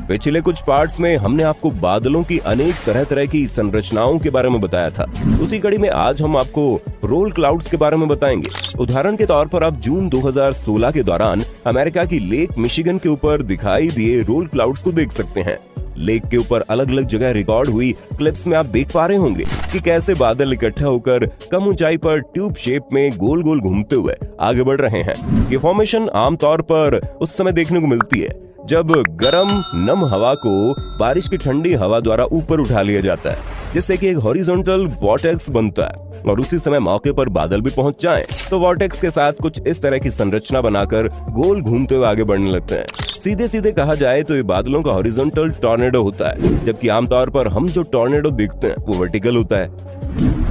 पिछले कुछ पार्ट्स में हमने आपको बादलों की अनेक तरह तरह की संरचनाओं के बारे में बताया था। उसी कड़ी में आज हम आपको रोल क्लाउड्स के बारे में बताएंगे। उदाहरण के तौर पर आप जून 2016 के दौरान अमेरिका की लेक मिशिगन के ऊपर दिखाई दिए रोल क्लाउड्स को देख सकते हैं। लेक के ऊपर अलग अलग जगह रिकॉर्ड हुई क्लिप्स में आप देख पा रहे होंगे कि कैसे बादल इकट्ठा होकर कम ऊंचाई पर ट्यूब शेप में गोल गोल घूमते हुए आगे बढ़ रहे हैं। ये फॉर्मेशन आमतौर पर उस समय देखने को मिलती है जब गर्म नम हवा को बारिश की ठंडी हवा द्वारा ऊपर उठा लिया जाता है, जिससे कि एक हॉरिजॉन्टल वॉर्टेक्स बनता है और उसी समय मौके पर बादल भी पहुंच जाएं, तो वॉर्टेक्स के साथ कुछ इस तरह की संरचना बनाकर गोल घूमते हुए आगे बढ़ने लगते हैं। सीधे सीधे कहा जाए तो ये बादलों का हॉरिजॉन्टल टॉर्नेडो होता है, जबकि आमतौर पर हम जो टॉर्नेडो देखते हैं वो वर्टिकल होता है।